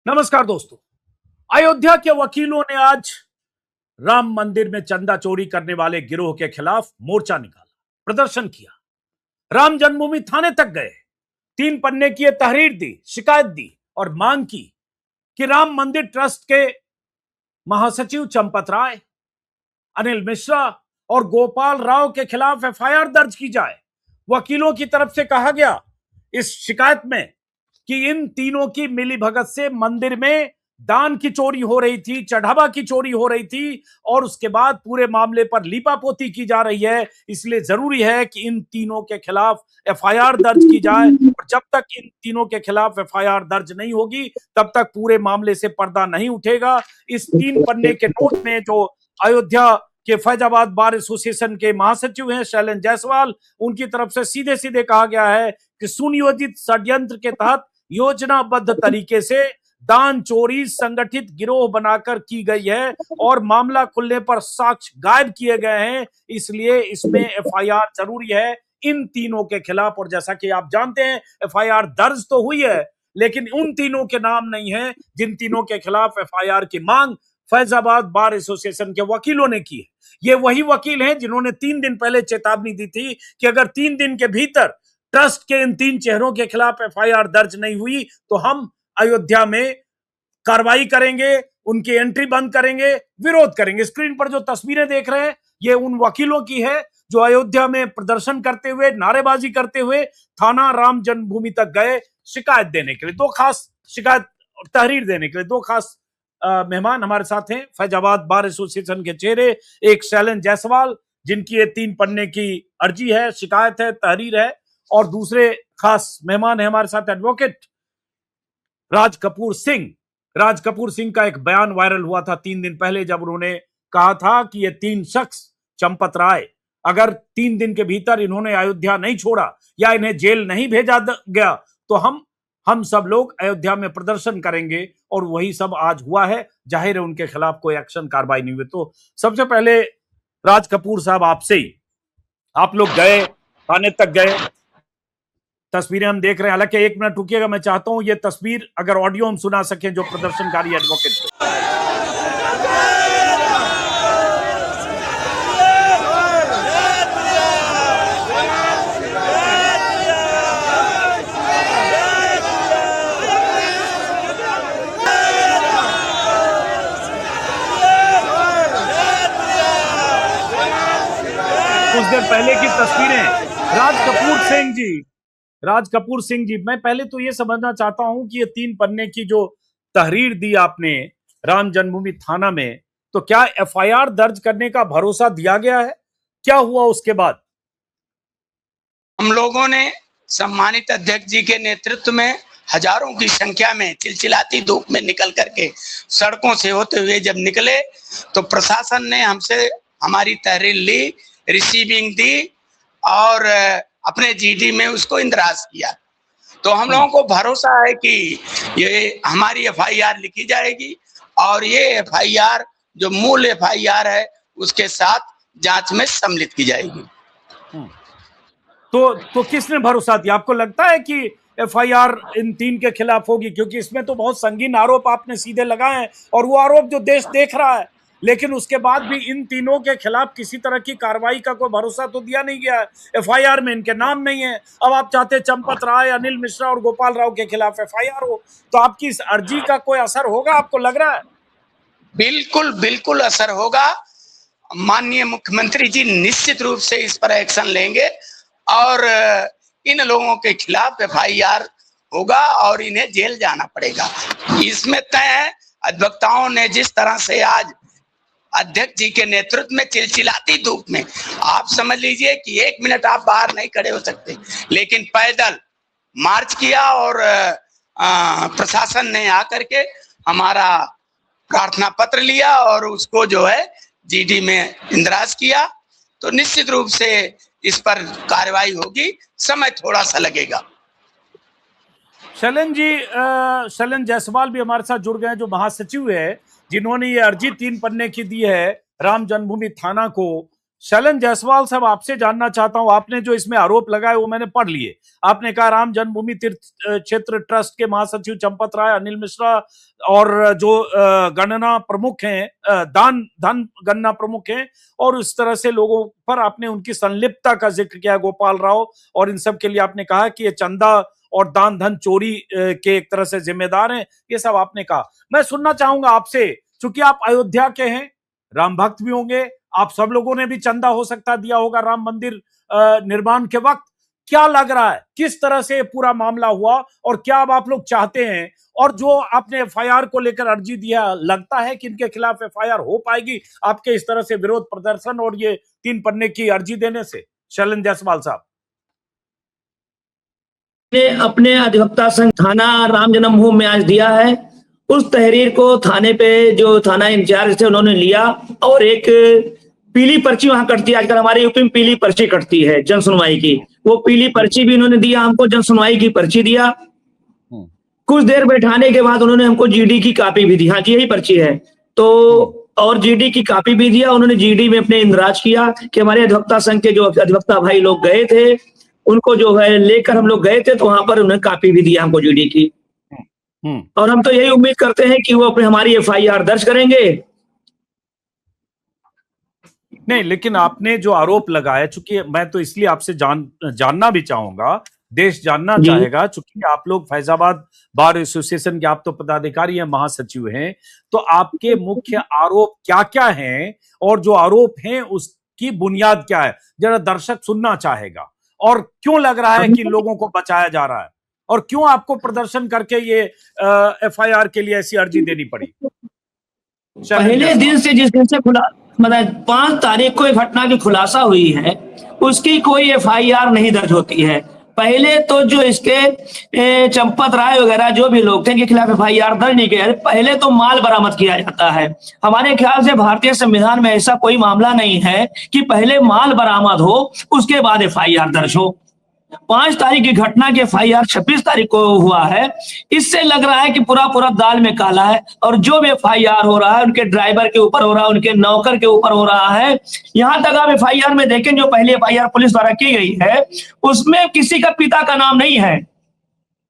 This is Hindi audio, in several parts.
नमस्कार दोस्तों। अयोध्या के वकीलों ने आज राम मंदिर में चंदा चोरी करने वाले गिरोह के खिलाफ मोर्चा निकाला, प्रदर्शन किया, राम जन्मभूमि थाने तक गए, 3 पन्ने की तहरीर दी, शिकायत दी और मांग की कि राम मंदिर ट्रस्ट के महासचिव चंपत राय, अनिल मिश्रा और गोपाल राव के खिलाफ एफआईआर दर्ज की जाए। वकीलों की तरफ से कहा गया इस शिकायत में कि इन तीनों की मिलीभगत से मंदिर में दान की चोरी हो रही थी, चढ़ावा की चोरी हो रही थी और उसके बाद पूरे मामले पर लीपापोती की जा रही है। इसलिए जरूरी है कि इन तीनों के खिलाफ एफआईआर दर्ज की जाए और जब तक इन तीनों के खिलाफ एफआईआर दर्ज नहीं होगी तब तक पूरे मामले से पर्दा नहीं उठेगा। इस 3 पन्ने के नोट में जो अयोध्या के फैजाबाद बार एसोसिएशन के महासचिव हैं शैलेंद्र जायसवाल, उनकी तरफ से सीधे सीधे कहा गया है कि सुनियोजित षड्यंत्र के तहत योजनाबद्ध तरीके से दान चोरी संगठित गिरोह बनाकर की गई है और मामला खुलने पर साक्ष्य गायब किए गए हैं। इसलिए इसमें एफआईआर जरूरी है इन तीनों के खिलाफ। और जैसा कि आप जानते हैं एफआईआर दर्ज तो हुई है लेकिन उन तीनों के नाम नहीं है जिन तीनों के खिलाफ एफआईआर की मांग फैजाबाद बार एसोसिएशन के वकीलों ने की है। ये वही वकील हैं जिन्होंने 3 दिन पहले चेतावनी दी थी कि अगर 3 दिन के भीतर ट्रस्ट के इन 3 चेहरों के खिलाफ एफआईआर दर्ज नहीं हुई तो हम अयोध्या में कार्रवाई करेंगे, उनकी एंट्री बंद करेंगे, विरोध करेंगे। स्क्रीन पर जो तस्वीरें देख रहे हैं ये उन वकीलों की है जो अयोध्या में प्रदर्शन करते हुए, नारेबाजी करते हुए थाना राम जन्मभूमि तक गए शिकायत देने के लिए। दो खास शिकायत और तहरीर देने के लिए दो खास मेहमान हमारे साथ हैं। फैजाबाद बार एसोसिएशन के चेहरे एक शैलेंद्र जायसवाल जिनकी ये 3 पन्ने की अर्जी है, शिकायत है, तहरीर है, और दूसरे खास मेहमान है हमारे साथ एडवोकेट राज कपूर सिंह। राज कपूर सिंह का एक बयान वायरल हुआ था 3 दिन पहले जब उन्होंने कहा था कि ये 3 शख्स चंपत राय अगर 3 दिन के भीतर इन्होंने अयोध्या नहीं छोड़ा या इन्हें जेल नहीं भेजा गया तो हम सब लोग अयोध्या में प्रदर्शन करेंगे। और वही सब आज हुआ है। जाहिर है उनके खिलाफ कोई एक्शन कार्रवाई नहीं हुई। तो सबसे पहले राज कपूर साहब आपसे ही, आप लोग गए, थाने तक गए, तस्वीरें हम देख रहे हैं। हालांकि 1 मिनट रुकिएगा, मैं चाहता हूं ये तस्वीर अगर ऑडियो हम सुना सकें जो प्रदर्शनकारी एडवोकेट थे। कुछ देर पहले की तस्वीरें। राज कपूर सिंह जी, मैं पहले तो ये समझना चाहता हूं कि ये 3 पन्ने की जो तहरीर दी आपने राम जन्मभूमि थाना में, तो क्या एफआईआर दर्ज करने का भरोसा दिया गया है? क्या हुआ उसके बाद? हम लोगों ने सम्मानित अध्यक्ष जी के नेतृत्व में हजारों की संख्या में चिलचिलाती धूप में निकल करके सड़कों से होते हुए जब निकले तो प्रशासन ने हमसे हमारी तहरीर ली, रिसीविंग दी और अपने जीडी में उसको इंदराज किया। तो हम लोगों को भरोसा है कि ये हमारी एफआईआर लिखी जाएगी और ये एफआईआर जो मूल एफआईआर है उसके साथ जांच में सम्मिलित की जाएगी। तो किसने भरोसा दिया? आपको लगता है कि एफआईआर इन 3 के खिलाफ होगी? क्योंकि इसमें तो बहुत संगीन आरोप आपने सीधे लगाए हैं और वो आरोप जो देश देख रहा है, लेकिन उसके बाद भी इन तीनों के खिलाफ किसी तरह की कार्रवाई का कोई भरोसा तो दिया नहीं गया है। एफआईआर में इनके नाम नहीं है। अब आप चाहते चंपत राय, अनिल मिश्रा और गोपाल राव के खिलाफ एफआईआर हो, तो आपकी इस अर्जी का कोई असर होगा, आपको लग रहा है? बिल्कुल बिल्कुल असर होगा। माननीय मुख्यमंत्री जी निश्चित रूप से इस पर एक्शन लेंगे और इन लोगों के खिलाफ एफआईआर होगा और इन्हें जेल जाना पड़ेगा। इसमें तय है। अधिवक्ताओं ने जिस तरह से आज अध्यक्ष जी के नेतृत्व में चिलचिलाती धूप में, आप समझ लीजिए कि 1 मिनट आप बाहर नहीं खड़े हो सकते, लेकिन पैदल मार्च किया और प्रशासन ने आकर के हमारा प्रार्थना पत्र लिया और उसको जो है जीडी में इंदराज किया। तो निश्चित रूप से इस पर कार्रवाई होगी, समय थोड़ा सा लगेगा। शैलेंद्र जायसवाल भी हमारे साथ जुड़ गए हैं जो महासचिव है जिन्होंने ये अर्जी 3 पन्ने की दी है राम जन्मभूमि थाना को शैलेंद्र जायसवाल साहब, आपसे जानना चाहता हूं, आपने जो इसमें आरोप लगाए वो मैंने पढ़ लिए। आपने कहा राम जन्मभूमि तीर्थ क्षेत्र ट्रस्ट के महासचिव चंपत राय, अनिल मिश्रा और जो गणना प्रमुख हैं, धन गणना प्रमुख हैं, और उस तरह से लोगों पर आपने उनकी संलिप्तता का जिक्र किया, गोपाल राव, और इन सब के लिए आपने कहा कि ये चंदा और दान धन चोरी के एक तरह से जिम्मेदार हैं। ये सब आपने कहा। मैं सुनना चाहूंगा आपसे, चूंकि आप अयोध्या के हैं, राम भक्त भी होंगे, आप सब लोगों ने भी चंदा हो सकता दिया होगा राम मंदिर निर्माण के वक्त। क्या लग रहा है, किस तरह से पूरा मामला हुआ और क्या अब आप लोग चाहते हैं? और जो आपने एफआईआर को लेकर अर्जी दिया, लगता है कि इनके खिलाफ एफआईआर हो पाएगी आपके इस तरह से विरोध प्रदर्शन और ये 3 पन्ने की अर्जी देने से? शैलेंद्र जायसवाल साहब ने अपने अधिवक्ता संघ थाना राम जन्मभूमि में आज दिया है। उस तहरीर को थाने पे जो थाना इंचार्ज थे उन्होंने लिया और एक पीली पर्ची वहां कटती है, आजकल हमारे यूपी में पीली पर्ची कटती है जन सुनवाई की, वो पीली पर्ची भी उन्होंने दिया हमको, जन सुनवाई की पर्ची दिया। कुछ देर बैठाने के बाद उन्होंने हमको जीडी की कॉपी भी दी। हाँ जी, यही पर्ची है तो, और जीडी की कॉपी भी दिया। उन्होंने जीडी में अपने इंद्राज किया कि हमारे अधिवक्ता संघ के जो अधिवक्ता भाई लोग गए थे उनको जो है लेकर हम लोग गए थे, तो वहां पर उन्हें कॉपी भी दिया हमको जीडी की। और हम तो यही उम्मीद करते हैं कि वो अपने हमारी एफआईआर दर्ज करेंगे। नहीं, लेकिन आपने जो आरोप लगाया, चूंकि मैं तो इसलिए आपसे जानना भी चाहूंगा, देश जानना चाहेगा, चूंकि आप लोग फैजाबाद बार एसोसिएशन के आप तो पदाधिकारी हैं, महासचिव हैं, तो आपके मुख्य आरोप क्या क्या हैं और जो आरोप हैं उसकी बुनियाद क्या है, जरा दर्शक सुनना चाहेगा। और क्यों लग रहा है कि लोगों को बचाया जा रहा है, और क्यों आपको प्रदर्शन करके ये एफआईआर के लिए ऐसी अर्जी देनी पड़ी? पहले दिन से, जिस दिन से मतलब 5 तारीख को एक घटना की खुलासा हुई है, उसकी कोई एफआईआर नहीं दर्ज होती है। पहले तो जो इसके चंपत राय वगैरह जो भी लोग थे इनके खिलाफ एफआईआर दर्ज नहीं किया, पहले तो माल बरामद किया जाता है। हमारे ख्याल से भारतीय संविधान में ऐसा कोई मामला नहीं है कि पहले माल बरामद हो उसके बाद एफआईआर दर्ज हो। 5 तारीख की घटना की एफआईआर 26 तारीख को हुआ है। इससे लग रहा है कि पूरा दाल में काला है, और जो भी एफआईआर हो रहा है उनके ड्राइवर के ऊपर हो रहा है, उनके नौकर के ऊपर हो रहा है। यहां तक आप एफआईआर में देखें, जो पहली एफआईआर पुलिस द्वारा की गई है उसमें किसी का पिता का नाम नहीं है,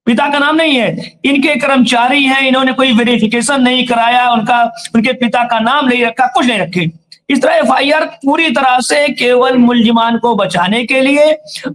पिता का नाम नहीं है। इनके कर्मचारी हैं, इन्होंने कोई वेरिफिकेशन नहीं कराया, उनके पिता का नाम नहीं रखा, कुछ नहीं रखे। इस तरह एफआईआर पूरी तरह से केवल मुलजिमान को बचाने के लिए,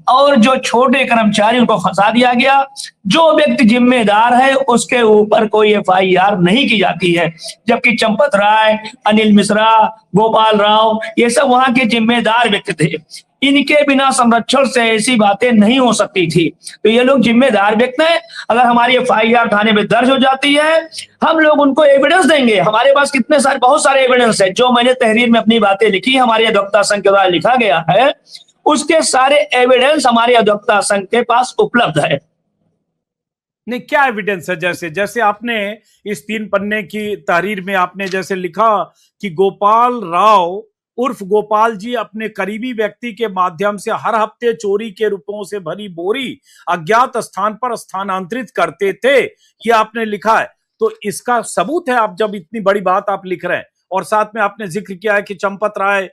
और जो छोटे कर्मचारी उनको फंसा दिया गया। जो व्यक्ति जिम्मेदार है उसके ऊपर कोई एफआईआर नहीं की जाती है, जबकि चंपत राय, अनिल मिश्रा, गोपाल राव ये सब वहां के जिम्मेदार व्यक्ति थे। इनके बिना संरक्षण से ऐसी बातें नहीं हो सकती थी, तो ये लोग जिम्मेदार व्यक्ति हैं। अगर हमारी एफआईआर थाने में दर्ज हो जाती है, हम लोग उनको एविडेंस देंगे। हमारे पास बहुत सारे एविडेंस है, जो मैंने तहरीर में अपनी बातें लिखी, हमारे अधिवक्ता संघ के द्वारा लिखा गया है, उसके सारे एविडेंस हमारे अधिवक्ता संघ के पास उपलब्ध है। नहीं, क्या एविडेंस है? जैसे आपने इस 3 पन्ने की तहरीर में आपने जैसे लिखा कि गोपाल राव उर्फ गोपाल जी अपने करीबी व्यक्ति के माध्यम से हर हफ्ते चोरी के रुपयों से भरी बोरी अज्ञात स्थान पर स्थानांतरित करते थे, ये आपने लिखा है। तो इसका सबूत है, आप जब इतनी बड़ी बात आप लिख रहे हैं, और साथ में आपने जिक्र किया है कि चंपत राय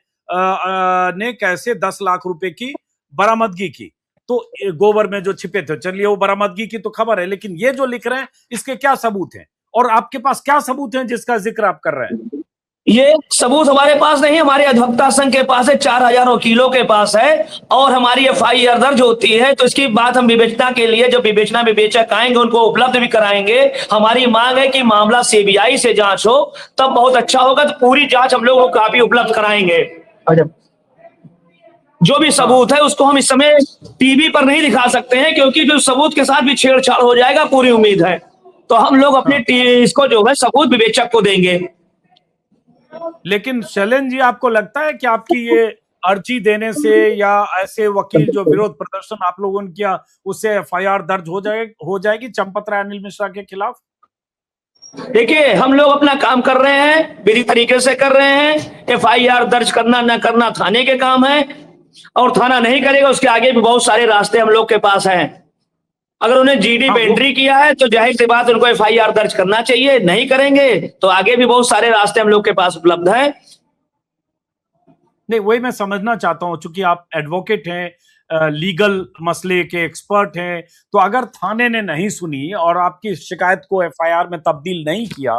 ने कैसे 10 लाख रुपए की बरामदगी की, तो गोबर में जो छिपे थे, चलिए वो बरामदगी की तो खबर है, लेकिन ये जो लिख रहे हैं इसके क्या सबूत हैं, और आपके पास क्या सबूत हैं जिसका जिक्र आप कर रहे हैं? ये सबूत हमारे पास नहीं, हमारे अधिवक्ता संघ के पास है, 4000 वकीलों के पास है, और हमारी एफआईआर दर्ज होती है। तो इसकी बात हम विवेचना के लिए, जब विवेचना विवेचक आएंगे उनको उपलब्ध भी कराएंगे। हमारी मांग है कि मामला सीबीआई से जांच हो, तब बहुत अच्छा होगा, तो पूरी जांच हम लोग काफी उपलब्ध कराएंगे। जो भी सबूत है उसको हम इस समय टीवी पर नहीं दिखा सकते हैं, क्योंकि जो सबूत के साथ भी छेड़छाड़ हो जाएगा, पूरी उम्मीद है। तो हम लोग अपने इसको जो है सबूत विवेचक को देंगे। लेकिन शैलेंद्र जी, आपको लगता है कि आपकी ये अर्जी देने से या ऐसे वकील जो विरोध प्रदर्शन आप लोगों ने किया उससे एफआईआर दर्ज हो जाएगी चंपत राय, अनिल मिश्रा के खिलाफ? देखिए, हम लोग अपना काम कर रहे हैं, विधि तरीके से कर रहे हैं। एफआईआर दर्ज करना न करना थाने के काम है, और थाना नहीं करेगा उसके आगे भी बहुत सारे रास्ते हम लोग के पास हैं। अगर उन्हें जीडी पे एंट्री किया है तो जाहिर सी बात उनको एफआईआर दर्ज करना चाहिए, नहीं करेंगे तो आगे भी बहुत सारे रास्ते हम लोग के पास उपलब्ध हैं। नहीं, वही मैं समझना चाहता हूं, चूंकि आप एडवोकेट हैं, लीगल मसले के एक्सपर्ट हैं, तो अगर थाने ने नहीं सुनी और आपकी शिकायत को एफआईआर में तब्दील नहीं किया,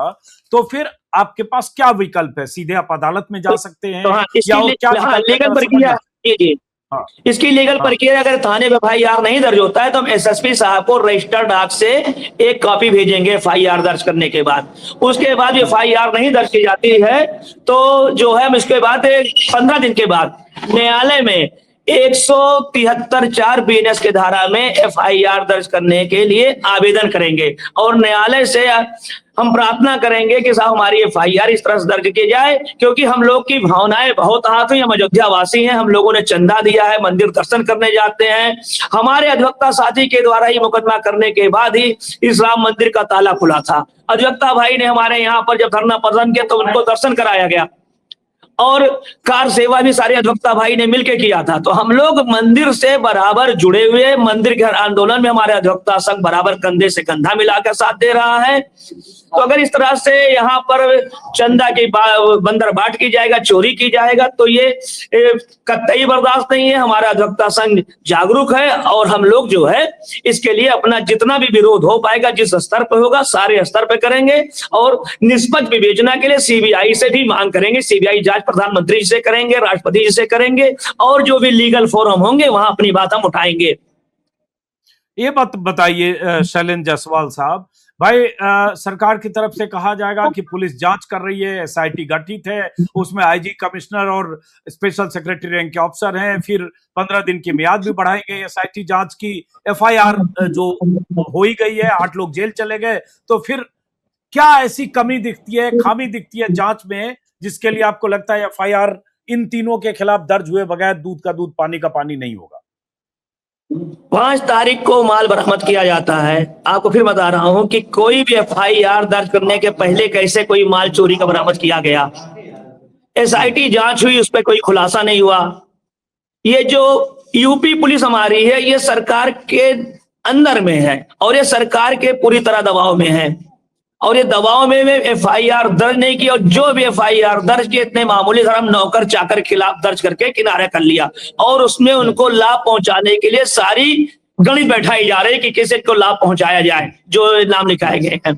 तो फिर आपके पास क्या विकल्प है? सीधे आप अदालत में जा सकते हैं तो हाँ, या और क्या लीगल प्रक्रिया, जी हाँ, इसकी लीगल प्रक्रिया, अगर थाने में एफआईआर नहीं दर्ज होता है तो हम एसएसपी साहब को रजिस्टर्ड डाक से एक कॉपी भेजेंगे एफआईआर दर्ज करने के बाद। उसके बाद एफआईआर नहीं दर्ज की जाती है तो जो है उसके बाद 15 दिन के बाद न्यायालय में 173(4) बीएनएस के धारा में एफआईआर दर्ज करने के लिए आवेदन करेंगे और न्यायालय से हम प्रार्थना करेंगे कि साहब हमारी एफआईआर इस तरह से दर्ज की जाए, क्योंकि हम लोग की भावनाएं बहुत हाथ हुई। हम अयोध्या वासी हैं, हम लोगों ने चंदा दिया है, मंदिर दर्शन करने जाते हैं। हमारे अधिवक्ता साथी के द्वारा ही मुकदमा करने के बाद ही इस राम मंदिर का ताला खुला था। अधिवक्ता भाई ने हमारे यहाँ पर जब धरना प्रदर्शन किया तो उनको दर्शन कराया गया और कार सेवा भी सारे अधिवक्ता भाई ने मिलकर किया था। तो हम लोग मंदिर से बराबर जुड़े हुए, मंदिर के आंदोलन में हमारे अधिवक्ता संघ बराबर कंधे से कंधा मिलाकर साथ दे रहा है। तो अगर इस तरह से यहाँ पर चंदा की बंदर बाट की जाएगा, चोरी की जाएगा, तो ये कतई बर्दाश्त नहीं है। हमारा अधिवक्ता संघ जागरूक है और हम लोग जो है इसके लिए अपना जितना भी विरोध हो पाएगा, जिस स्तर पर होगा सारे स्तर पर करेंगे और निष्पक्ष विवेचना के लिए सीबीआई से भी मांग करेंगे। सीबीआई जांच प्रधानमंत्री जी से करेंगे, राष्ट्रपति जी से करेंगे और जो भी लीगल फोरम होंगे वहां अपनी बात हम उठाएंगे। ये बात बताइए शैलेंद्र जायसवाल साहब, भाई सरकार की तरफ से कहा जाएगा कि पुलिस जांच कर रही है, एसआईटी गठित है, उसमें आईजी, कमिश्नर और स्पेशल सेक्रेटरी रैंक के अफसर हैं, फिर 15 दिन की मियाद भी बढ़ाएंगे एसआईटी जांच की। एफआईआर जो हो ही गई है, 8 लोग जेल चले गए, तो फिर क्या ऐसी कमी दिखती है, खामी दिखती है जांच में, जिसके लिए आपको लगता है एफआईआर इन तीनों के खिलाफ दर्ज हुए बगैर दूध का दूध पानी का पानी नहीं होगा? 5 तारीख को माल बरामद किया जाता है। आपको फिर बता रहा हूं कि कोई भी एफआईआर दर्ज करने के पहले कैसे कोई माल चोरी का बरामद किया गया। एसआईटी जांच हुई, उस पर कोई खुलासा नहीं हुआ। ये जो यूपी पुलिस हमारी है, ये सरकार के अंदर में है और ये सरकार के पूरी तरह दबाव में है और ये दबाव में एफआईआर दर्ज नहीं की, और जो भी एफआईआर दर्ज किए इतने मामूली धर्म नौकर चाकर खिलाफ दर्ज करके किनारे कर लिया और उसमें उनको लाभ पहुंचाने के लिए सारी गणित बैठाई जा रही है कि किसी को लाभ पहुंचाया जाए जो नाम लिखाए गए हैं।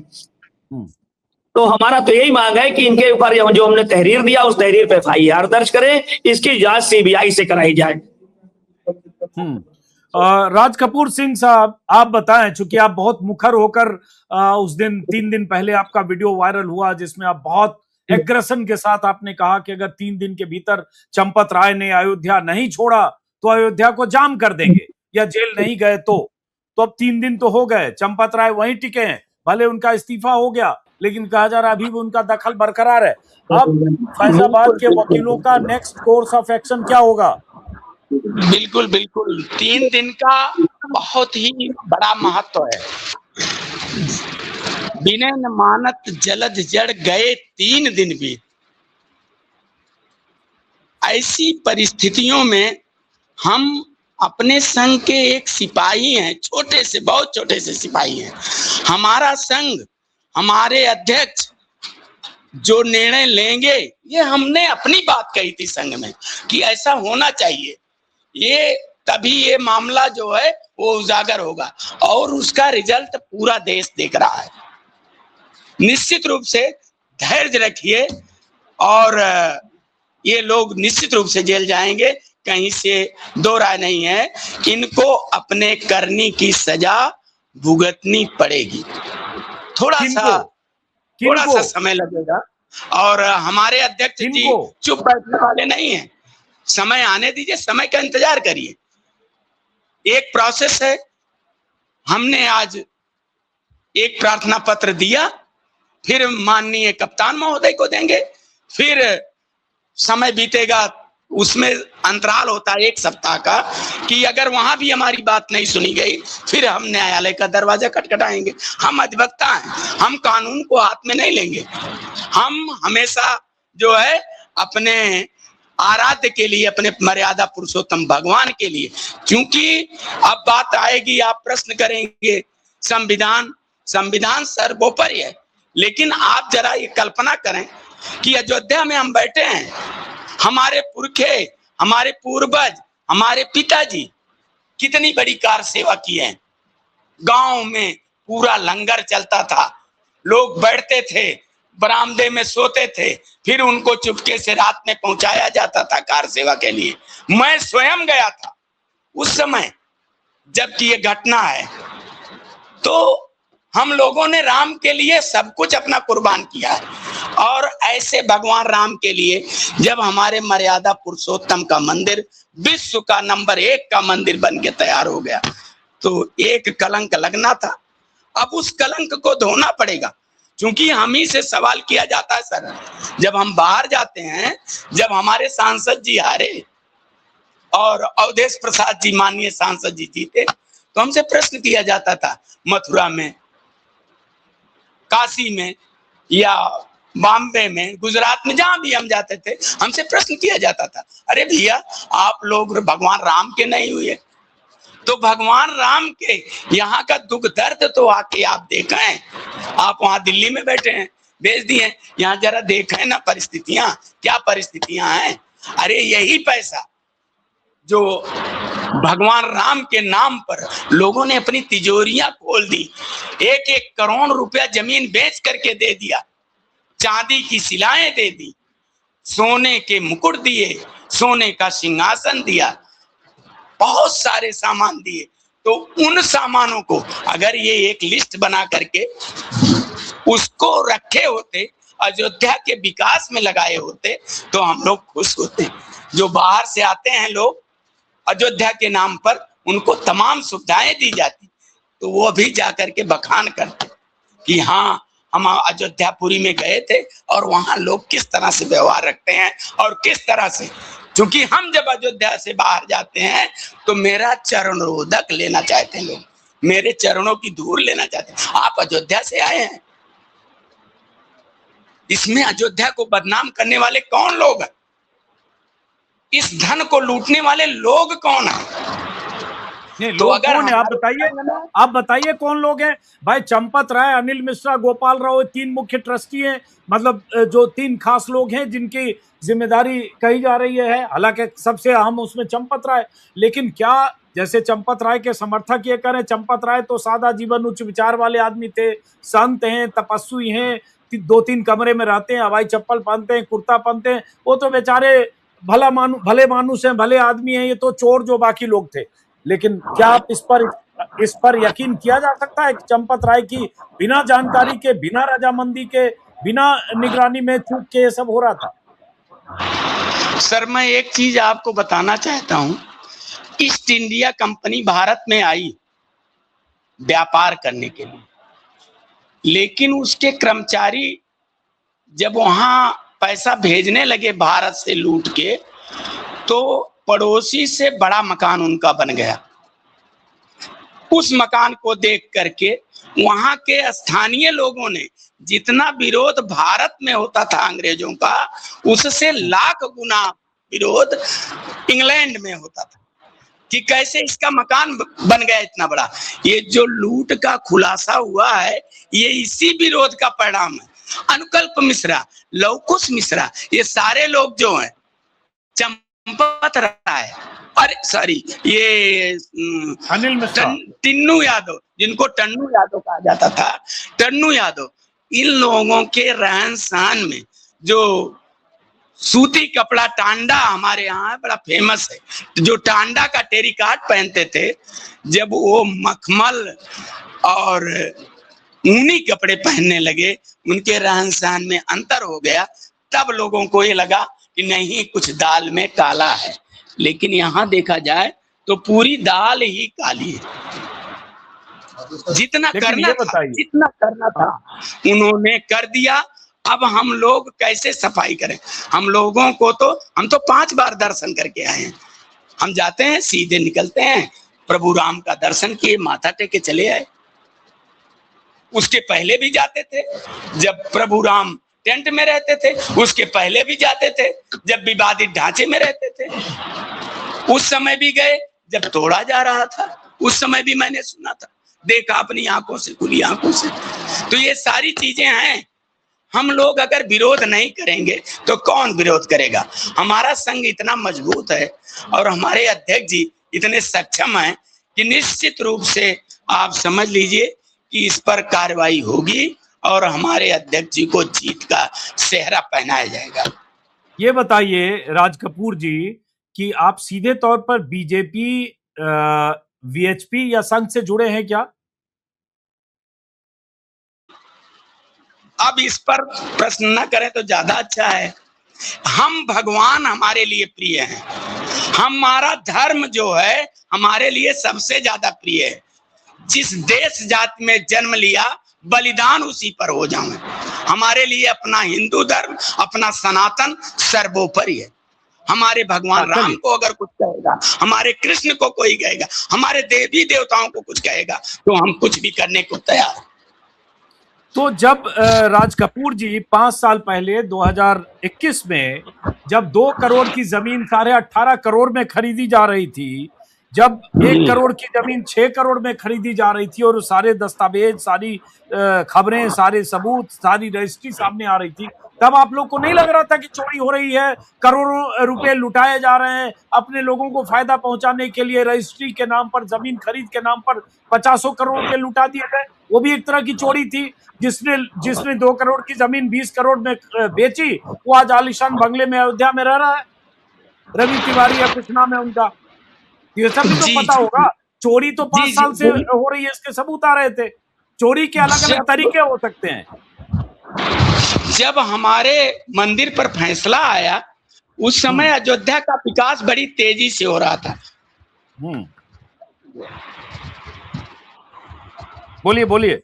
तो हमारा तो यही मांग है कि इनके ऊपर जो हमने तहरीर दिया उस तहरीर पे एफआईआर दर्ज करें, इसकी जांच सीबीआई से कराई जाए। राज कपूर सिंह साहब, आप बताएं, चूंकि आप बहुत मुखर होकर उस दिन 3 दिन पहले आपका वीडियो वायरल हुआ जिसमें आप बहुत एग्रेशन के साथ आपने कहा कि अगर 3 दिन के भीतर चंपत राय ने अयोध्या नहीं छोड़ा तो अयोध्या को जाम कर देंगे या जेल नहीं गए तो अब 3 दिन तो हो गए, चंपत राय वहीं टिके हैं, भले उनका इस्तीफा हो गया लेकिन कहा जा रहा है अभी भी उनका दखल बरकरार है। अब फैजाबाद के वकीलों का नेक्स्ट कोर्स ऑफ एक्शन क्या होगा? बिल्कुल बिल्कुल, 3 दिन का बहुत ही बड़ा महत्व है। बिना न मानत जलद जड़ गए 3 दिन भी। ऐसी परिस्थितियों में हम अपने संघ के एक सिपाही हैं, छोटे से, बहुत छोटे से सिपाही हैं। हमारा संघ, हमारे अध्यक्ष जो निर्णय लेंगे, ये हमने अपनी बात कही थी संघ में कि ऐसा होना चाहिए, ये तभी ये मामला जो है वो उजागर होगा और उसका रिजल्ट पूरा देश देख रहा है। निश्चित रूप से धैर्य रखिए और ये लोग निश्चित रूप से जेल जाएंगे, कहीं से दो राय नहीं है। इनको अपने करनी की सजा भुगतनी पड़ेगी। थोड़ा सा समय लगेगा और हमारे अध्यक्ष जी चुप बैठने वाले नहीं हैं। समय आने दीजिए, समय का इंतजार करिए। एक प्रोसेस है। हमने आज एक प्रार्थना पत्र दिया, फिर माननीय कप्तान महोदय को देंगे, फिर समय बीतेगा, उसमें अंतराल होता है 1 सप्ताह का कि अगर वहां भी हमारी बात नहीं सुनी गई फिर हम न्यायालय का दरवाजा खटखटाएंगे। हम अधिवक्ता हैं, हम कानून को हाथ में नहीं लेंगे। हम हमेशा जो है अपने आराध्य के लिए, अपने मर्यादा पुरुषोत्तम भगवान के लिए, क्योंकि अब बात आएगी, आप प्रश्न करेंगे संविधान सर्वोपरि है, लेकिन आप जरा ये कल्पना करें कि अयोध्या में हम बैठे हैं, हमारे पुरखे, हमारे पूर्वज, हमारे पिताजी कितनी बड़ी कार सेवा की है। गांव में पूरा लंगर चलता था, लोग बैठते थे, बरामदे में सोते थे, फिर उनको चुपके से रात में पहुंचाया जाता था कार सेवा के लिए। मैं स्वयं गया था उस समय जबकि ये घटना है। तो हम लोगों ने राम के लिए सब कुछ अपना कुर्बान किया है। और ऐसे भगवान राम के लिए जब हमारे मर्यादा पुरुषोत्तम का मंदिर विश्व का नंबर 1 का मंदिर बन के तैयार हो गया, तो एक कलंक लगना था। अब उस कलंक को धोना पड़ेगा, क्योंकि हम ही से सवाल किया जाता है। सर, जब हम बाहर जाते हैं, जब हमारे सांसद जी हारे और अवधेश प्रसाद जी माननीय सांसद जी जीते, तो हमसे प्रश्न किया जाता था, मथुरा में, काशी में या बॉम्बे में, गुजरात में, जहां भी हम जाते थे, हमसे प्रश्न किया जाता था, अरे भैया आप लोग भगवान राम के नहीं हुए? तो भगवान राम के यहाँ का दुख दर्द तो आके आप देखें। आप वहां दिल्ली में बैठे हैं, भेज दिए, यहाँ जरा देखें ना परिस्थितियां, क्या परिस्थितियां हैं। अरे यही पैसा जो भगवान राम के नाम पर लोगों ने अपनी तिजोरियां खोल दी, 1-1 करोड़ रुपया जमीन बेच करके दे दिया, चांदी की शिलाएं दे दी, सोने के मुकुट दिए, सोने का सिंहासन दिया, बहुत सारे सामान दिए। तो उन सामानों को अगर ये एक लिस्ट बना करके उसको रखे होते, अयोध्या के विकास में लगाए होते, तो हम लोग खुश होते। जो बाहर से आते हैं लोग अयोध्या के नाम पर, उनको तमाम सुविधाएं दी जाती, तो वो भी जाकर के बखान करते कि हाँ हम अयोध्यापुरी में गए थे और वहां लोग किस तरह से व्यवहार रखते हैं और किस तरह से। क्योंकि हम जब अयोध्या से बाहर जाते हैं तो मेरा चरणोदक लेना चाहते हैं लोग, मेरे चरणों की धूल लेना चाहते हैं। आप अयोध्या से आए हैं, इसमें अयोध्या को बदनाम करने वाले कौन लोग हैं? इस धन को लूटने वाले लोग कौन हैं? नहीं, लोग कौन है? आप बताइए कौन लोग हैं भाई? चंपत राय, अनिल मिश्रा, गोपाल राव, 3 मुख्य ट्रस्टी हैं, मतलब जो 3 खास लोग हैं जिनकी जिम्मेदारी कही जा रही है। हालांकि सबसे अहम उसमें चंपत राय, लेकिन क्या जैसे चंपत राय के समर्थक ये करें, चंपत राय तो सादा जीवन, उच्च विचार वाले आदमी थे, संत हैं, तपस्वी हैं, 2-3 कमरे में रहते हैं, हवाई चप्पल पहनते हैं, कुर्ता पहनते हैं, वो तो बेचारे भले मानुस हैं, भले आदमी हैं। ये तो चोर जो बाकी लोग थे। लेकिन क्या आप इस पर यकीन किया जा सकता है कि चंपत राय की बिना जानकारी के, बिना रजामंदी के, बिना निगरानी में चूक के ये सब हो रहा था? सर, मैं एक चीज आपको बताना चाहता हूं। ईस्ट इंडिया कंपनी भारत में आई व्यापार करने के लिए, लेकिन उसके कर्मचारी जब वहां पैसा भेजने लगे भारत से लूट के, तो पड़ोसी से बड़ा मकान उनका बन गया। उस मकान को देख करके वहां के स्थानीय लोगों ने जितना विरोध भारत में होता था अंग्रेजों का, उससे लाख गुना विरोध इंग्लैंड में होता था कि कैसे इसका मकान बन गया इतना बड़ा। ये जो लूट का खुलासा हुआ है, ये इसी विरोध का परिणाम है। अनुकल्प मिश्रा, लवकुश मिश्रा, ये सारे लोग जो हैं, चंपत राय, अरे सॉरी, ये अनिल मिश्रा, टन्नू यादव, जिनको टन्नू यादव कहा जाता था, टन्नू यादव, इन लोगों के रहन सहन में जो सूती कपड़ा टांडा हमारे यहाँ बड़ा फेमस है, जो टांडा का टेरिकाट पहनते थे, जब वो मखमल और ऊनी कपड़े पहनने लगे, उनके रहन सहन में अंतर हो गया, तब लोगों को ये लगा कि नहीं, कुछ दाल में काला है। लेकिन यहाँ देखा जाए तो पूरी दाल ही काली है। जितना करना था उन्होंने कर दिया। अब हम लोग कैसे सफाई करें? हम लोगों को तो, हम तो 5 बार दर्शन करके आए हैं। हम जाते हैं, सीधे निकलते हैं, प्रभु राम का दर्शन किए, माथा टेके चले आए। उसके पहले भी जाते थे जब प्रभु राम टेंट में रहते थे, उसके पहले भी जाते थे जब विवादित ढांचे में रहते थे, उस समय भी गए जब तोड़ा जा रहा था, उस समय भी मैंने सुना था, देखा अपनी आंखों से, खुली आंखों से। तो ये सारी चीजें हैं। हम लोग अगर विरोध नहीं करेंगे तो कौन विरोध करेगा। हमारा संघ इतना मजबूत है और हमारे अध्यक्ष जी इतने सक्षम हैं कि निश्चित रूप से आप समझ लीजिए कि इस पर कार्रवाई होगी और हमारे अध्यक्ष जी को जीत का सेहरा पहनाया जाएगा। ये बताइए राज कपूर जी कि आप सीधे तौर पर बीजेपी, वीएचपी या संघ से जुड़े हैं क्या? अब इस पर प्रश्न न करें तो ज्यादा अच्छा है। हम भगवान हमारे लिए प्रिय हैं, हमारा धर्म जो है हमारे लिए सबसे ज्यादा प्रिय है। जिस देश जाति में जन्म लिया बलिदान उसी पर हो जाऊं। हमारे लिए अपना हिंदू धर्म, अपना सनातन सर्वोपरि है। हमारे भगवान राम को अगर कुछ कहेगा, हमारे कृष्ण को कोई कहेगा, हमारे देवी देवताओं को कुछ कहेगा तो हम कुछ भी करने को तैयार हैं। तो जब राज कपूर जी 5 साल पहले 2021 में जब 2 करोड़ की जमीन 18.5 करोड़ में खरीदी जा रही थी, जब 1 करोड़ की जमीन 6 करोड़ में खरीदी जा रही थी और सारे दस्तावेज, सारी खबरें, सारे सबूत, सारी रजिस्ट्री सामने आ रही थी, तब आप लोग को नहीं लग रहा था कि चोरी हो रही है, करोड़ों रुपए लुटाए जा रहे हैं, अपने लोगों को फायदा पहुंचाने के लिए रजिस्ट्री के नाम पर, जमीन खरीद के नाम पर 50 करोड़ रुपए लुटा दिए गए? वो भी एक तरह की चोरी थी। जिसने 2 करोड़ की जमीन 20 करोड़ में बेची, वो आज आलीशान बंगले में अयोध्या में रह रहा है। रवि तिवारी या कुछ नाम है उनका। ये सब भी तो पता होगा। चोरी तो 5 साल से हो रही है, इसके सबूत आ रहे थे। चोरी के अलग अलग तरीके हो सकते हैं। जब हमारे मंदिर पर फैसला आया उस समय अयोध्या का विकास बड़ी तेजी से हो रहा था। बोलिए बोलिए।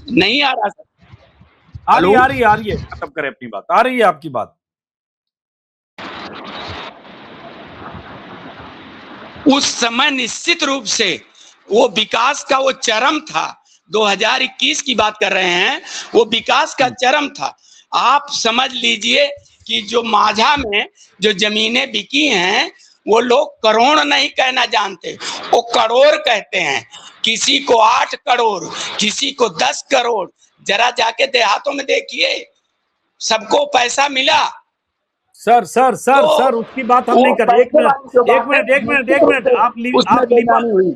नहीं आ रहा सर? आ रही है। खत्म करें अपनी बात। आ रही है आपकी बात। उस समय निश्चित रूप से वो विकास का वो चरम था। 2021 की बात कर रहे हैं, वो विकास का चरम था। आप समझ लीजिए कि जो माझा में जो जमीनें बिकी हैं वो लोग करोड़ नहीं कहना जानते, वो करोड़ कहते हैं। किसी को 8 करोड़, किसी को 10 करोड़। जरा जाके देहातों में देखिए, सबको पैसा मिला। सर उसकी बात हम नहीं कर रहे। एक मिनट आप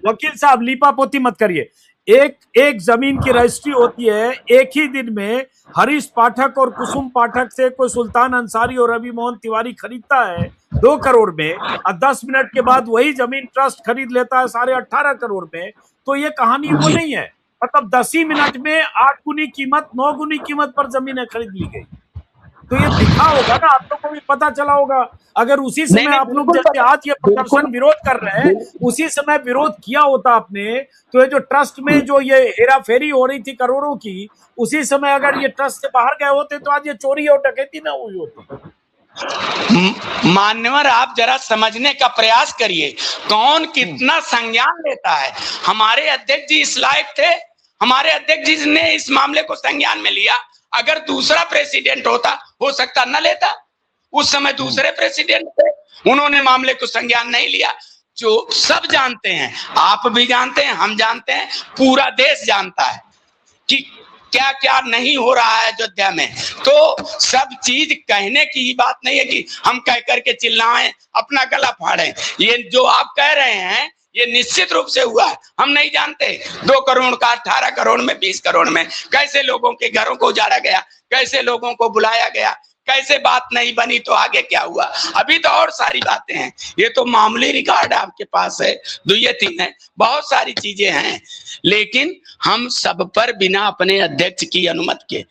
वकील साहब लीपा पोती मत करिए। एक जमीन की रजिस्ट्री होती है, एक ही दिन में हरीश पाठक और कुसुम पाठक से कोई सुल्तान अंसारी और रवि मोहन तिवारी खरीदता है 2 करोड़ में, और 10 मिनट के बाद वही जमीन ट्रस्ट खरीद लेता है 18.5 करोड़ में। तो ये कहानी वो नहीं है। मतलब 10 ही मिनट में 8 गुनी कीमत, 9 गुनी कीमत पर जमीनें खरीद ली गई। तो ये दिखा होगा ना, आप लोग को भी पता चला होगा। अगर उसी समय आप लोग जैसे आज ये प्रदर्शन विरोध कर रहे हैं, उसी समय विरोध किया होता आपने, तो ये जो ट्रस्ट में जो ये हेरा फेरी हो रही थी करोड़ों की, उसी समय अगर ये ट्रस्ट से बाहर गए होते तो आज ये चोरी और डकैती ना हुई होती। मान्यवर, आप जरा समझने का प्रयास करिए, कौन कितना संज्ञान लेता है। हमारे अध्यक्ष जी इस लायक थे, हमारे अध्यक्ष जी ने इस मामले को संज्ञान में लिया। अगर दूसरा प्रेसिडेंट होता, हो सकता न लेता। उस समय दूसरे प्रेसिडेंट थे, उन्होंने मामले को संज्ञान नहीं लिया। जो सब जानते हैं, आप भी जानते हैं, हम जानते हैं, पूरा देश जानता है कि क्या क्या नहीं हो रहा है अयोध्या में। तो सब चीज कहने की ही बात नहीं है कि हम कह करके चिल्लाएं, अपना गला फाड़ें। ये जो आप कह रहे हैं ये निश्चित रूप से हुआ है। हम नहीं जानते 2 करोड़ का 18 करोड़ में, 20 करोड़ में कैसे लोगों के घरों को उजाड़ा गया, कैसे लोगों को बुलाया गया, कैसे बात नहीं बनी तो आगे क्या हुआ। अभी तो और सारी बातें हैं। ये तो मामूली रिकॉर्ड आपके पास है, 2-3 है, बहुत सारी चीजें हैं। लेकिन हम सब पर बिना अपने अध्यक्ष की अनुमति के,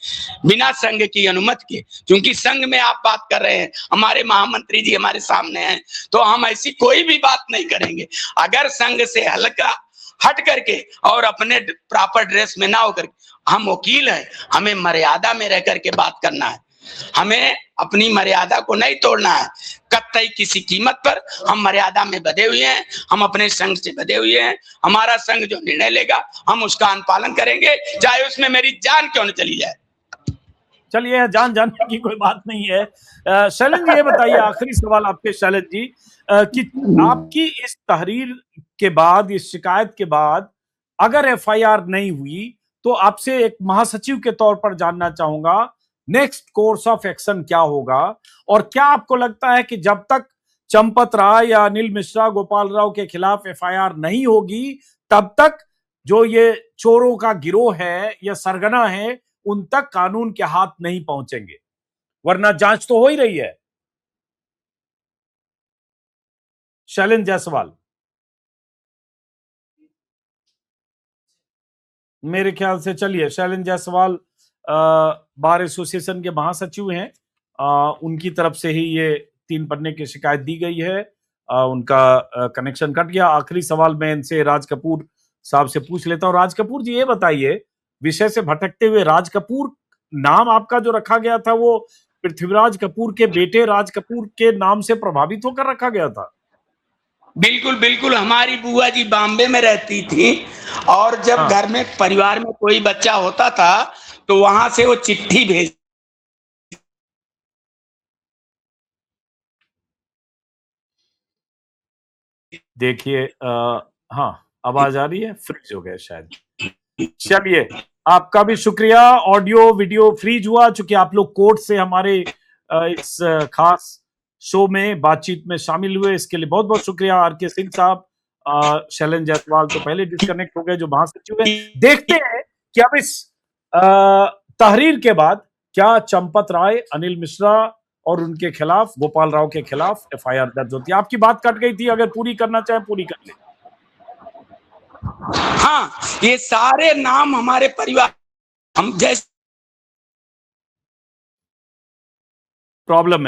बिना संघ की अनुमति के, क्योंकि संघ में आप बात कर रहे हैं, हमारे महामंत्री जी हमारे सामने हैं, तो हम ऐसी कोई भी बात नहीं करेंगे। अगर संघ से हल्का हट करके और अपने प्रॉपर ड्रेस में ना होकर, हम वकील हैं, हमें मर्यादा में रह करके बात करना है। हमें अपनी मर्यादा को नहीं तोड़ना है कतई किसी कीमत पर। हम मर्यादा में बंधे हुए हैं, हम अपने संघ से बंधे हुए हैं। हमारा संघ जो निर्णय लेगा हम उसका अनुपालन करेंगे, चाहे उसमें मेरी जान क्यों न चली जाए। चलिए, जान जानने की कोई बात नहीं है। शैलेंद्र जी, ये बताइए, आखिरी सवाल आपके शैलेंद्र जी, कि आपकी इस तहरीर के बाद, इस शिकायत के बाद अगर एफआईआर नहीं हुई तो आपसे एक महासचिव के तौर पर जानना चाहूंगा नेक्स्ट कोर्स ऑफ एक्शन क्या होगा, और क्या आपको लगता है कि जब तक चंपत राय या अनिल मिश्रा, गोपाल राव के खिलाफ एफआईआर नहीं होगी तब तक जो ये चोरों का गिरोह है या सरगना है उन तक कानून के हाथ नहीं पहुंचेंगे? वरना जांच तो हो ही रही है। शैलेंद्र जायसवाल, मेरे ख्याल से, चलिए, शैलेंद्र जायसवाल बार एसोसिएशन के महासचिव हैं, उनकी तरफ से ही ये 3 पन्ने की शिकायत दी गई है, उनका कनेक्शन कट गया। आखिरी सवाल मैं इनसे राज कपूर साहब से पूछ लेता हूं। राज कपूर जी, ये बताइए, विषय से भटकते हुए, राज कपूर नाम आपका जो रखा गया था वो पृथ्वीराज कपूर के बेटे राज कपूर के नाम से प्रभावित होकर रखा गया था? बिल्कुल बिल्कुल, हमारी बुआ जी बॉम्बे में रहती थी और जब घर में परिवार में कोई बच्चा होता था तो वहां से वो चिट्ठी भेज। देखिए, हाँ, आवाज आ रही है? फ्रीज हो गया शायद। चलिए, आपका भी शुक्रिया। ऑडियो वीडियो फ्रीज हुआ चूंकि आप लोग कोर्ट से हमारे इस खास शो में बातचीत में शामिल हुए, इसके लिए बहुत बहुत शुक्रिया। आर.के. सिंह साहब, शैलेंद्र जायसवाल तो पहले डिस्कनेक्ट हो गए जो महासचिव है। देखते हैं कि अब इस तहरीर के बाद क्या चंपत राय, अनिल मिश्रा और उनके खिलाफ, गोपाल राव के खिलाफ एफआईआर दर्ज होती है। आपकी बात कट गई थी, अगर पूरी करना चाहें पूरी कर लें। हाँ, ये सारे नाम हमारे परिवार, हम जैसे प्रॉब्लम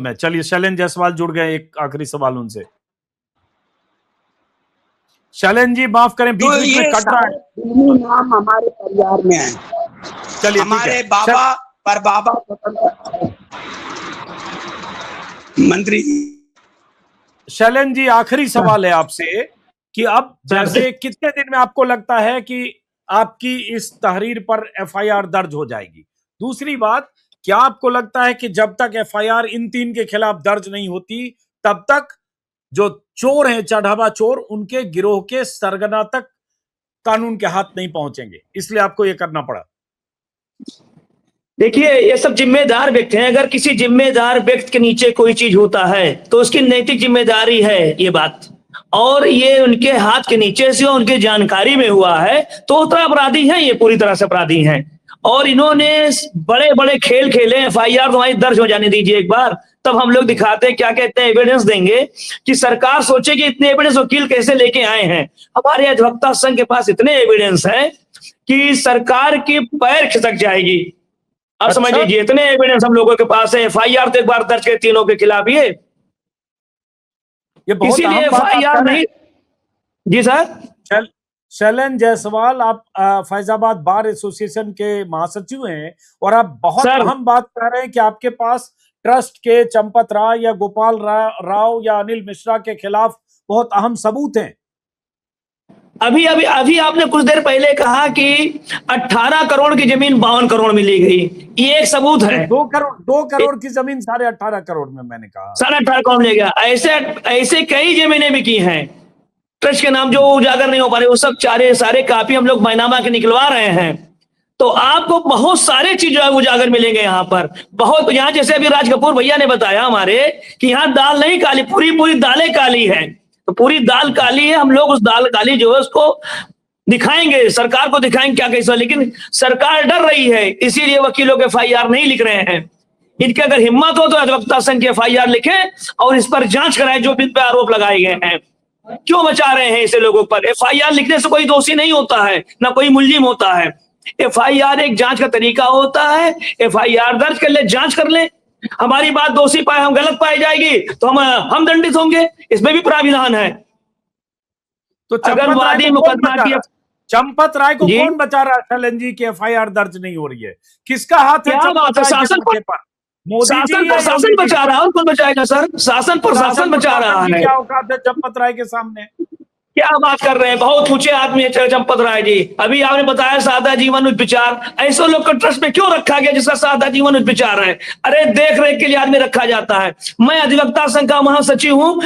है। चलिए, शैलेंद्र जायसवाल जुड़ गए, एक आखिरी सवाल उनसे। शैलेंद्र जी, माफ करें, बीच बीच में कट रहा है। नाम हमारे परिवार में है। चलिए, हमारे बाबा पर बाबा मंत्री जी। शैलेंद्र जी, आखिरी सवाल है आपसे कि अब जैसे कितने दिन में आपको लगता है कि आपकी इस तहरीर पर एफआईआर दर्ज हो जाएगी? दूसरी बात, क्या आपको लगता है कि जब तक एफआईआर इन 3 के खिलाफ दर्ज नहीं होती तब तक जो चोर हैं, चढ़ावा चोर, उनके गिरोह के सरगना तक कानून के हाथ नहीं पहुंचेंगे, इसलिए आपको यह करना पड़ा? देखिए, ये सब जिम्मेदार व्यक्ति हैं। अगर किसी जिम्मेदार व्यक्ति के नीचे कोई चीज होता है तो उसकी नैतिक जिम्मेदारी है ये बात, और ये उनके हाथ के नीचे से उनकी जानकारी में हुआ है तो उतना अपराधी है, ये पूरी तरह से अपराधी हैं। और इन्होंने बड़े बड़े खेल खेले। एफआईआर तो हमारी दर्ज हो जाने दीजिए एक बार, तब हम लोग दिखाते हैं क्या कहते हैं, एविडेंस देंगे कि सरकार सोचे कि इतने एविडेंस वकील कैसे लेके आए हैं। हमारे अधिवक्ता संघ के पास इतने एविडेंस हैं कि सरकार की पैर खिसक जाएगी। अब समझ लीजिए, इतने एविडेंस हम लोगों के पास है। एफआईआर तो एक बार दर्ज के तीनों के खिलाफ ये इसीलिए एफआईआर नहीं। जी सर। शैलेंद्र जायसवाल, आप फैजाबाद बार एसोसिएशन के महासचिव हैं और आप बहुत अहम बात कर रहे हैं कि आपके पास ट्रस्ट के चंपत राय या गोपाल राव या अनिल मिश्रा के खिलाफ बहुत अहम सबूत हैं। अभी आपने कुछ देर पहले कहा कि 18 करोड़ की जमीन 52 करोड़ मिली गई, ये एक सबूत है। 2 करोड़ की जमीन 18.5 करोड़ में, मैंने कहा 18.5 करोड़ ले गया। ऐसे कई जमीनें भी की हैं ट्रस्ट के नाम जो उजागर नहीं हो पा रहे, वो सब सारे कापी हम लोग बैनामा के निकलवा रहे हैं। तो आपको बहुत सारे चीज उजागर मिलेंगे यहाँ पर। बहुत, यहाँ जैसे अभी राज कपूर भैया ने बताया हमारे कि यहाँ दाल नहीं काली, पूरी दालें काली है। तो पूरी दाल काली है, हम लोग उस दाल काली जो है उसको दिखाएंगे, सरकार को दिखाएंगे क्या कैसा। लेकिन सरकार डर रही है, इसीलिए वकीलों के एफआईआर नहीं लिख रहे हैं। इनके अगर हिम्मत हो तो अधिवक्ता संघ की एफआईआर लिखें और इस पर जांच कराएं जो इन पे आरोप लगाए गए हैं। क्यों बचा रहे हैं ऐसे लोगों पर? एफआईआर लिखने से कोई दोषी नहीं होता है, ना कोई मुलजिम होता है। एफआईआर एक जांच का तरीका होता है। एफआईआर दर्ज कर ले, जांच कर ले, हमारी बात दोषी पाए, हम गलत पाई जाएगी तो हम दंडित होंगे, इसमें भी प्राविधान है। तो अगर वादी मुकदमा की चंपत राय को कौन बचा रहा है? शैलेंद्र जी की एफआईआर दर्ज नहीं हो रही है, किसका हाथ है? शासन पर शासन बचा रहा है, कौन बचाएगा सर? शासन पर शासन बचा रहा है। क्या औकात है चंपत राय के सामने? क्या बात कर रहे हैं, बहुत ऊंचे आदमी है चंपत राय जी। अभी आपने बताया सादा जीवन उच्च विचार, ऐसे लोग को ट्रस्ट में क्यों रखा गया जिसका सादा जीवन उच्च विचार है? अरे देख रेख के लिए आदमी रखा जाता है। मैं अधिवक्ता संघ का महासचिव हूं,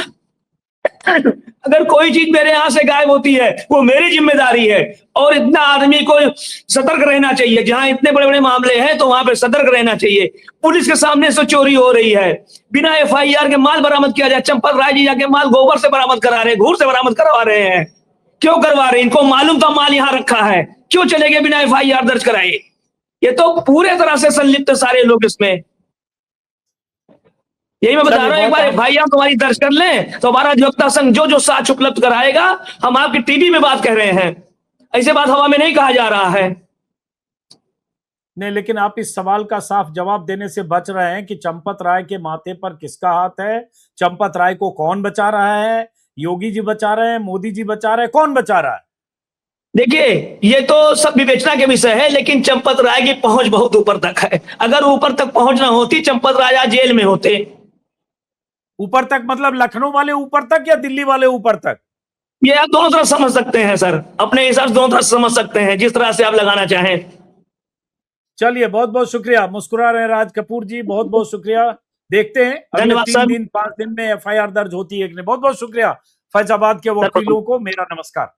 अगर कोई चीज मेरे यहां से गायब होती है वो मेरी जिम्मेदारी है। और इतना आदमी को सतर्क रहना चाहिए, जहां इतने बड़े बड़े मामले हैं तो वहां पे सतर्क रहना चाहिए। पुलिस के सामने से चोरी हो रही है, बिना एफआईआर के माल बरामद किया जाए। चंपत राय जी जाके माल गोबर से बरामद करा रहे हैं, घूर से बरामद करवा रहे हैं। क्यों करवा रहे हैं? इनको मालूम था माल यहां रखा है, क्यों चले गए बिना एफआईआर दर्ज कराए? ये तो पूरे तरह से संलिप्त सारे लोग इसमें। यही मैं बता रहा हूं, एक बार एफआईआर तुम्हारी दर्ज कर लें तो हमारा अधिवक्ता संघ जो जो साक्ष्य उपलब्ध कराएगा, हम आपकी टीवी में बात कह रहे हैं, ऐसे बात हवा में नहीं कहा जा रहा है। नहीं, लेकिन आप इस सवाल का साफ जवाब देने से बच रहे हैं कि चंपत राय के माथे पर किसका हाथ है? चंपत राय को कौन बचा रहा है? योगी जी बचा रहे हैं, मोदी जी बचा रहे हैं, कौन बचा रहा है? देखिए, ये तो सब विवेचना के विषय है, लेकिन चंपत राय की पहुंच बहुत ऊपर तक है। अगर ऊपर तक पहुंच ना होती, चंपत राय आज जेल में होते। ऊपर तक मतलब लखनऊ वाले ऊपर तक या दिल्ली वाले ऊपर तक? ये आप दोनों तरफ समझ सकते हैं सर, अपने हिसाब से दोनों तरफ समझ सकते हैं, जिस तरह से आप लगाना चाहें। चलिए, बहुत बहुत शुक्रिया। मुस्कुरा रहे हैं राज कपूर जी, बहुत बहुत शुक्रिया। देखते हैं अगले धन्यवाद 3 सर। दिन 5 दिन में एफआईआर दर्ज होती है कि नहीं। बहुत बहुत शुक्रिया फैजाबाद के वकीलों को, मेरा नमस्कार।